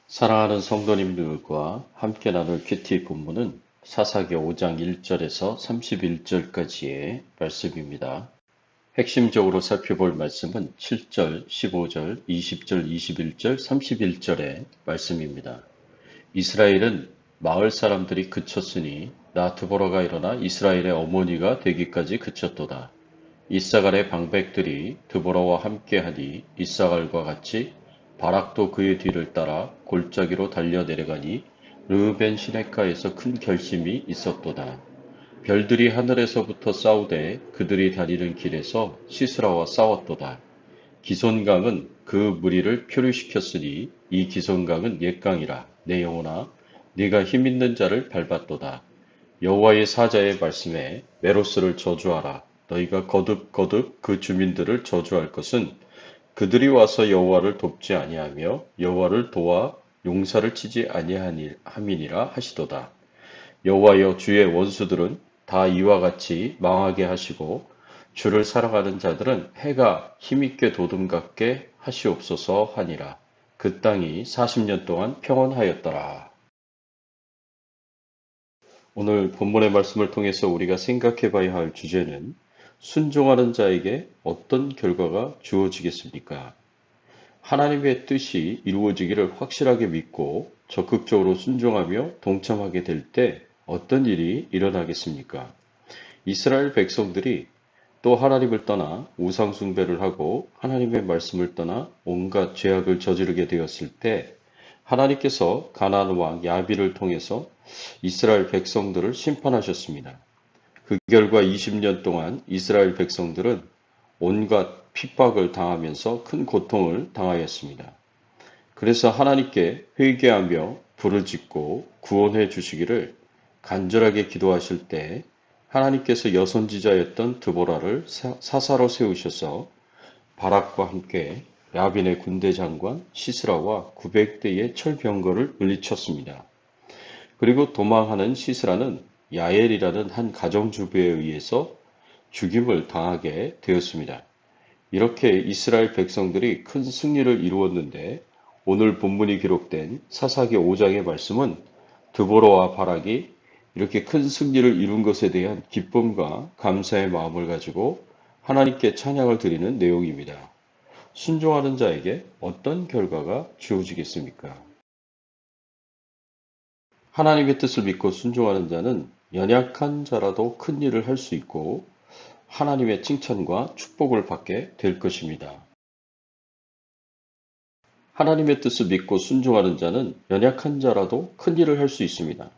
사랑하는 성도님들과 함께 나눌 큐티 본문은 사사기 5장 1절에서 31절까지의 말씀입니다. 핵심적으로 살펴볼 말씀은 7절, 15절, 20절, 21절, 31절의 말씀입니다. 이스라엘은 마을 사람들이 그쳤으니 나 드보라가 일어나 이스라엘의 어머니가 되기까지 그쳤도다. 이사갈의 방백들이 드보라와 함께하니 이사갈과 같이 바락도 그의 뒤를 따라 골짜기로 달려 내려가니 르우벤 시내가에서 큰 결심이 있었도다. 별들이 하늘에서부터 싸우되 그들이 다니는 길에서 시스라와 싸웠도다. 기손강은 그 무리를 표류시켰으니 이 기손강은 옛강이라 내 영혼아 네가 힘있는 자를 밟았도다. 여호와의 사자의 말씀에 메로스를 저주하라. 너희가 거듭 그 주민들을 저주할 것은 그들이 와서 여호와를 돕지 아니하며 여호와를 도와 용사를 치지 아니함이니라 하시도다. 여호와여 주의 원수들은 다 이와 같이 망하게 하시고 주를 사랑하는 자들은 해가 힘있게 도둠같게 하시옵소서 하니라. 그 땅이 40년 동안 평온하였더라. 오늘 본문의 말씀을 통해서 우리가 생각해 봐야 할 주제는 순종하는 자에게 어떤 결과가 주어지겠습니까? 하나님의 뜻이 이루어지기를 확실하게 믿고 적극적으로 순종하며 동참하게 될 때 어떤 일이 일어나겠습니까? 이스라엘 백성들이 또 하나님을 떠나 우상 숭배를 하고 하나님의 말씀을 떠나 온갖 죄악을 저지르게 되었을 때 하나님께서 가나안 왕 야비를 통해서 이스라엘 백성들을 심판하셨습니다. 그 결과 20년 동안 이스라엘 백성들은 온갖 핍박을 당하면서 큰 고통을 당하였습니다. 그래서 하나님께 회개하며 부르짖고 구원해 주시기를 간절하게 기도하실 때 하나님께서 여선지자였던 드보라를 사사로 세우셔서 바락과 함께 야빈의 군대 장관 시스라와 900대의 철병거를 물리쳤습니다. 그리고 도망하는 시스라는 야엘이라는 한 가정주부에 의해서 죽임을 당하게 되었습니다. 이렇게 이스라엘 백성들이 큰 승리를 이루었는데 오늘 본문이 기록된 사사기 5장의 말씀은 드보라와 바락이 이렇게 큰 승리를 이룬 것에 대한 기쁨과 감사의 마음을 가지고 하나님께 찬양을 드리는 내용입니다. 순종하는 자에게 어떤 결과가 주어지겠습니까? 하나님의 뜻을 믿고 순종하는 자는 연약한 자라도 큰 일을 할 수 있고 하나님의 칭찬과 축복을 받게 될 것입니다. 하나님의 뜻을 믿고 순종하는 자는 연약한 자라도 큰 일을 할 수 있습니다.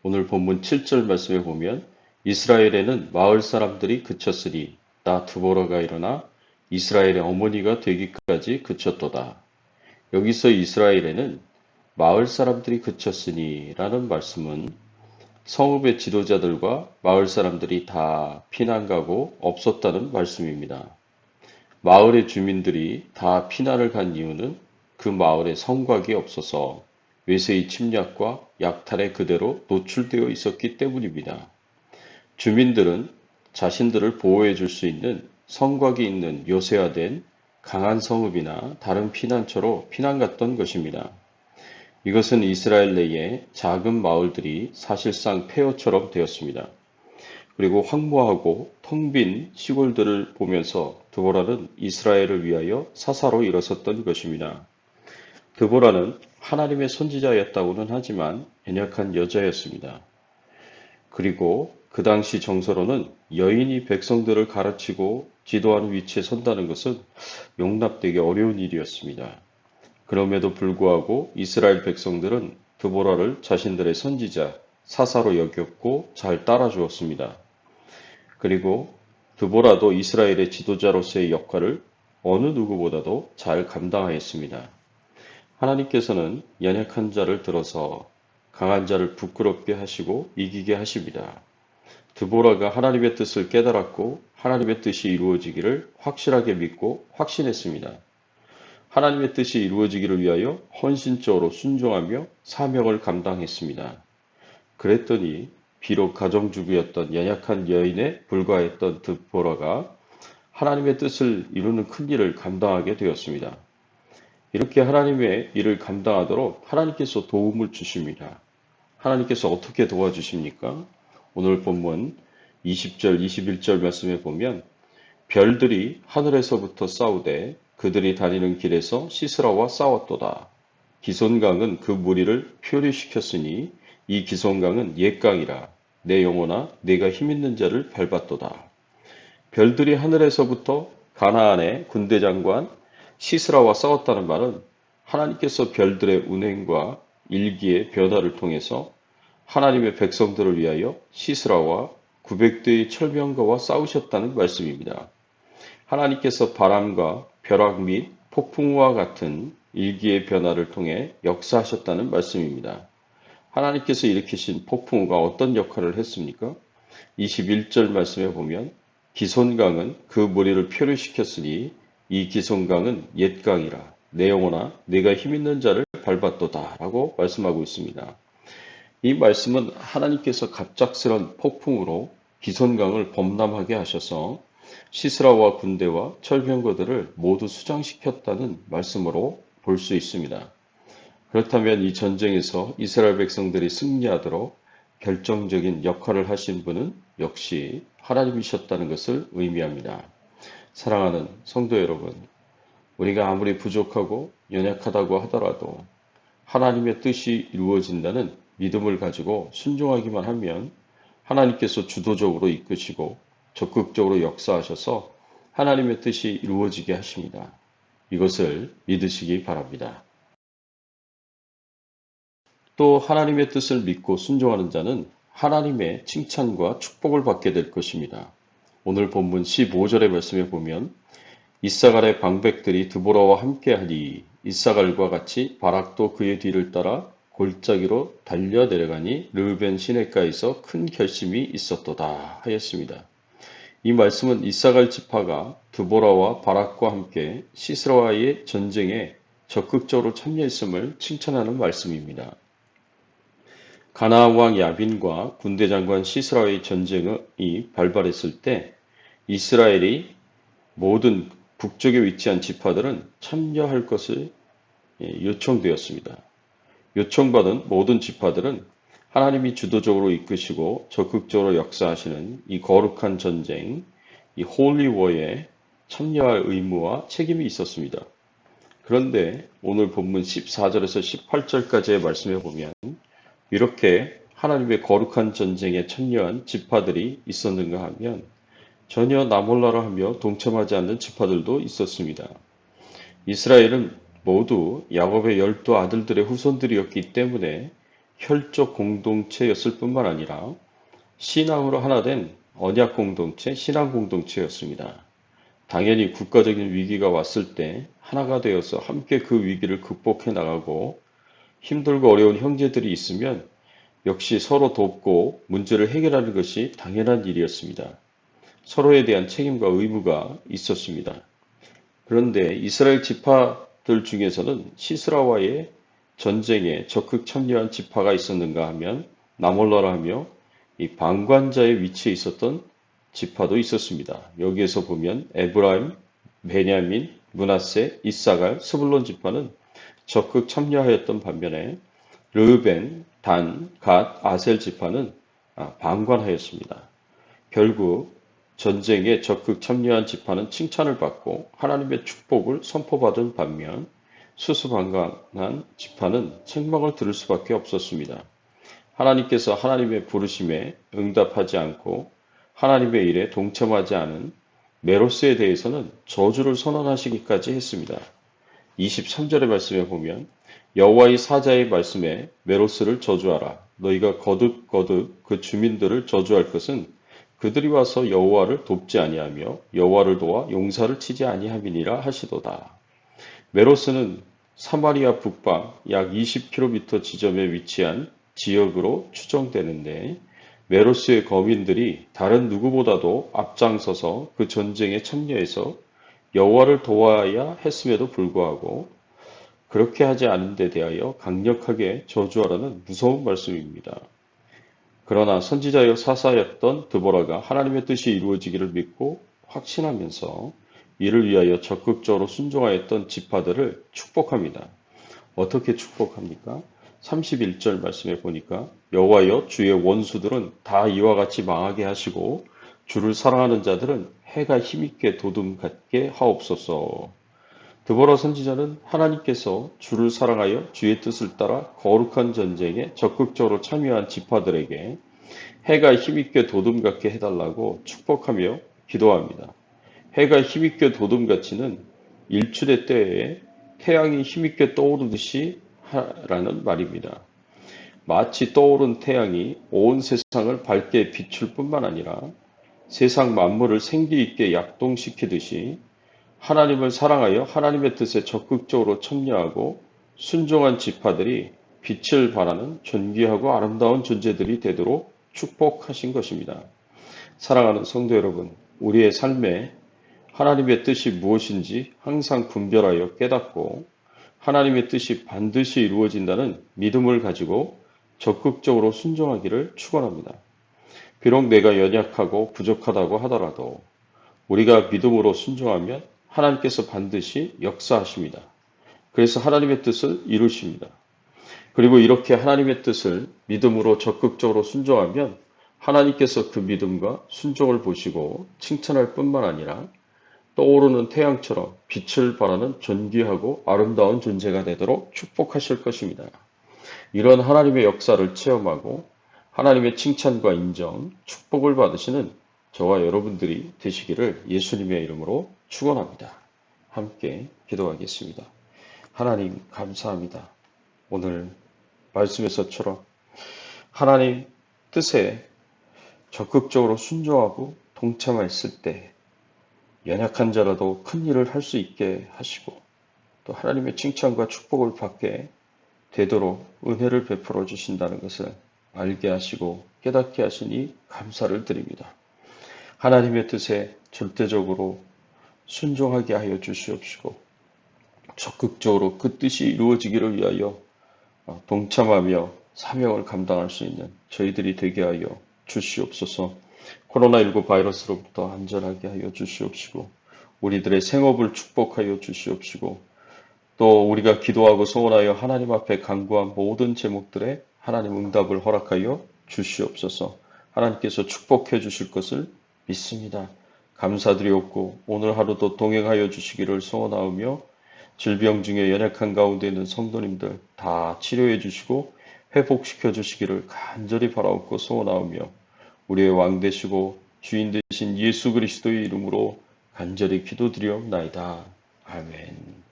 오늘 본문 7절 말씀에 보면 이스라엘에는 마을 사람들이 그쳤으니 나 드보라가 일어나 이스라엘의 어머니가 되기까지 그쳤도다. 여기서 이스라엘에는 마을 사람들이 그쳤으니 라는 말씀은 성읍의 지도자들과 마을 사람들이 다 피난 가고 없었다는 말씀입니다. 마을의 주민들이 다 피난을 간 이유는 그 마을에 성곽이 없어서 외세의 침략과 약탈에 그대로 노출되어 있었기 때문입니다. 주민들은 자신들을 보호해 줄 수 있는 성곽이 있는 요새화된 강한 성읍이나 다른 피난처로 피난 갔던 것입니다. 이것은 이스라엘 내의 작은 마을들이 사실상 폐허처럼 되었습니다. 그리고 황무하고 텅 빈 시골들을 보면서 드보라는 이스라엘을 위하여 사사로 일어섰던 것입니다. 드보라는 하나님의 선지자였다고는 하지만 연약한 여자였습니다. 그리고 그 당시 정서로는 여인이 백성들을 가르치고 지도하는 위치에 선다는 것은 용납되기 어려운 일이었습니다. 그럼에도 불구하고 이스라엘 백성들은 드보라를 자신들의 선지자, 사사로 여겼고 잘 따라주었습니다. 그리고 드보라도 이스라엘의 지도자로서의 역할을 어느 누구보다도 잘 감당하였습니다. 하나님께서는 연약한 자를 들어서 강한 자를 부끄럽게 하시고 이기게 하십니다. 드보라가 하나님의 뜻을 깨달았고 하나님의 뜻이 이루어지기를 확실하게 믿고 확신했습니다. 하나님의 뜻이 이루어지기를 위하여 헌신적으로 순종하며 사명을 감당했습니다. 그랬더니 비록 가정주부였던 연약한 여인에 불과했던 드보라가 하나님의 뜻을 이루는 큰 일을 감당하게 되었습니다. 이렇게 하나님의 일을 감당하도록 하나님께서 도움을 주십니다. 하나님께서 어떻게 도와주십니까? 오늘 본문 20절, 21절 말씀에 보면 별들이 하늘에서부터 싸우되 그들이 다니는 길에서 시스라와 싸웠도다. 기손강은 그 무리를 표류시켰으니 이 기손강은 옛강이라. 내 영혼아 내가 힘있는 자를 밟았도다. 별들이 하늘에서부터 가나안의 군대 장관 시스라와 싸웠다는 말은 하나님께서 별들의 운행과 일기의 변화를 통해서 하나님의 백성들을 위하여 시스라와 900대의 철병거와 싸우셨다는 말씀입니다. 하나님께서 바람과 벼락 및 폭풍과 같은 일기의 변화를 통해 역사하셨다는 말씀입니다. 하나님께서 일으키신 폭풍우가 어떤 역할을 했습니까? 21절 말씀에 보면 기손강은 그 무리를 표류시켰으니 이 기손강은 옛강이라 내 영혼아 내가 힘있는 자를 밟았도다 라고 말씀하고 있습니다. 이 말씀은 하나님께서 갑작스런 폭풍으로 기손강을 범람하게 하셔서 시스라와 군대와 철병거들을 모두 수장시켰다는 말씀으로 볼 수 있습니다. 그렇다면 이 전쟁에서 이스라엘 백성들이 승리하도록 결정적인 역할을 하신 분은 역시 하나님이셨다는 것을 의미합니다. 사랑하는 성도 여러분, 우리가 아무리 부족하고 연약하다고 하더라도 하나님의 뜻이 이루어진다는 믿음을 가지고 순종하기만 하면 하나님께서 주도적으로 이끄시고 적극적으로 역사하셔서 하나님의 뜻이 이루어지게 하십니다. 이것을 믿으시기 바랍니다. 또 하나님의 뜻을 믿고 순종하는 자는 하나님의 칭찬과 축복을 받게 될 것입니다. 오늘 본문 15절의 말씀에 보면 이사갈의 방백들이 드보라와 함께하니 이사갈과 같이 바락도 그의 뒤를 따라 골짜기로 달려 내려가니 르우벤 시내가에서 큰 결심이 있었도다 하였습니다. 이 말씀은 이사갈 지파가 드보라와 바락과 함께 시스라와의 전쟁에 적극적으로 참여했음을 칭찬하는 말씀입니다. 가나안 왕 야빈과 군대 장관 시스라의 전쟁이 발발했을 때 이스라엘이 모든 북쪽에 위치한 지파들은 참여할 것을 요청되었습니다. 요청받은 모든 지파들은 하나님이 주도적으로 이끄시고 적극적으로 역사하시는 이 거룩한 전쟁, 이 홀리워에 참여할 의무와 책임이 있었습니다. 그런데 오늘 본문 14절에서 18절까지의 말씀에 보면 이렇게 하나님의 거룩한 전쟁에 참여한 지파들이 있었는가 하면 전혀 나몰라라 하며 동참하지 않는 지파들도 있었습니다. 이스라엘은 모두 야곱의 12 아들들의 후손들이었기 때문에 혈족 공동체였을 뿐만 아니라 신앙으로 하나 된 언약 공동체, 신앙 공동체였습니다. 당연히 국가적인 위기가 왔을 때 하나가 되어서 함께 그 위기를 극복해 나가고 힘들고 어려운 형제들이 있으면 역시 서로 돕고 문제를 해결하는 것이 당연한 일이었습니다. 서로에 대한 책임과 의무가 있었습니다. 그런데 이스라엘 지파들 중에서는 시스라와의 전쟁에 적극 참여한 지파가 있었는가 하면 나몰라라 하며 이 방관자의 위치에 있었던 지파도 있었습니다. 여기에서 보면 에브라임, 베냐민, 므낫세, 이사갈, 스불론 지파는 적극 참여하였던 반면에 르우벤, 단, 갓, 아셀 지파는 방관하였습니다. 결국 전쟁에 적극 참여한 지파는 칭찬을 받고 하나님의 축복을 선포받은 반면 수수방관한 지파는 책망을 들을 수밖에 없었습니다. 하나님께서 하나님의 부르심에 응답하지 않고 하나님의 일에 동참하지 않은 메로스에 대해서는 저주를 선언하시기까지 했습니다. 23절의 말씀에 보면 여호와의 사자의 말씀에 메로스를 저주하라. 너희가 거듭 그 주민들을 저주할 것은 그들이 와서 여호와를 돕지 아니하며 여호와를 도와 용사를 치지 아니함이니라 하시도다. 메로스는 사마리아 북방 약 20km 지점에 위치한 지역으로 추정되는데 메로스의 거민들이 다른 누구보다도 앞장서서 그 전쟁에 참여해서 여호와를 도와야 했음에도 불구하고 그렇게 하지 않은 데 대하여 강력하게 저주하라는 무서운 말씀입니다. 그러나 선지자여 사사였던 드보라가 하나님의 뜻이 이루어지기를 믿고 확신하면서 이를 위하여 적극적으로 순종하였던 지파들을 축복합니다. 어떻게 축복합니까? 31절 말씀에 보니까 여호와여 주의 원수들은 다 이와 같이 망하게 하시고 주를 사랑하는 자들은 해가 힘있게 도둠 같게 하옵소서. 드보라 선지자는 하나님께서 주를 사랑하여 주의 뜻을 따라 거룩한 전쟁에 적극적으로 참여한 지파들에게 해가 힘있게 도둠 같게 해달라고 축복하며 기도합니다. 해가 힘있게 도둠같이는 일출의 때에 태양이 힘있게 떠오르듯이 하라는 말입니다. 마치 떠오른 태양이 온 세상을 밝게 비출 뿐만 아니라 세상 만물을 생기 있게 약동시키듯이 하나님을 사랑하여 하나님의 뜻에 적극적으로 참여하고 순종한 지파들이 빛을 발하는 존귀하고 아름다운 존재들이 되도록 축복하신 것입니다. 사랑하는 성도 여러분, 우리의 삶에 하나님의 뜻이 무엇인지 항상 분별하여 깨닫고 하나님의 뜻이 반드시 이루어진다는 믿음을 가지고 적극적으로 순종하기를 축원합니다. 비록 내가 연약하고 부족하다고 하더라도 우리가 믿음으로 순종하면 하나님께서 반드시 역사하십니다. 그래서 하나님의 뜻을 이루십니다. 그리고 이렇게 하나님의 뜻을 믿음으로 적극적으로 순종하면 하나님께서 그 믿음과 순종을 보시고 칭찬할 뿐만 아니라 떠오르는 태양처럼 빛을 발하는 존귀하고 아름다운 존재가 되도록 축복하실 것입니다. 이런 하나님의 역사를 체험하고 하나님의 칭찬과 인정, 축복을 받으시는 저와 여러분들이 되시기를 예수님의 이름으로 축원합니다. 함께 기도하겠습니다. 하나님 감사합니다. 오늘 말씀에서처럼 하나님 뜻에 적극적으로 순종하고 동참했을 때 연약한 자라도 큰 일을 할 수 있게 하시고 또 하나님의 칭찬과 축복을 받게 되도록 은혜를 베풀어 주신다는 것을 알게 하시고 깨닫게 하시니 감사를 드립니다. 하나님의 뜻에 절대적으로 순종하게 하여 주시옵시고 적극적으로 그 뜻이 이루어지기를 위하여 동참하며 사명을 감당할 수 있는 저희들이 되게 하여 주시옵소서. 코로나19 바이러스로부터 안전하게 하여 주시옵시고 우리들의 생업을 축복하여 주시옵시고 또 우리가 기도하고 소원하여 하나님 앞에 간구한 모든 제목들에 하나님 응답을 허락하여 주시옵소서. 하나님께서 축복해 주실 것을 믿습니다. 감사드리옵고 오늘 하루도 동행하여 주시기를 소원하오며 질병 중에 연약한 가운데 있는 성도님들 다 치료해 주시고 회복시켜 주시기를 간절히 바라옵고 소원하오며 우리의 왕 되시고 주인 되신 예수 그리스도의 이름으로 간절히 기도드리옵나이다. 아멘.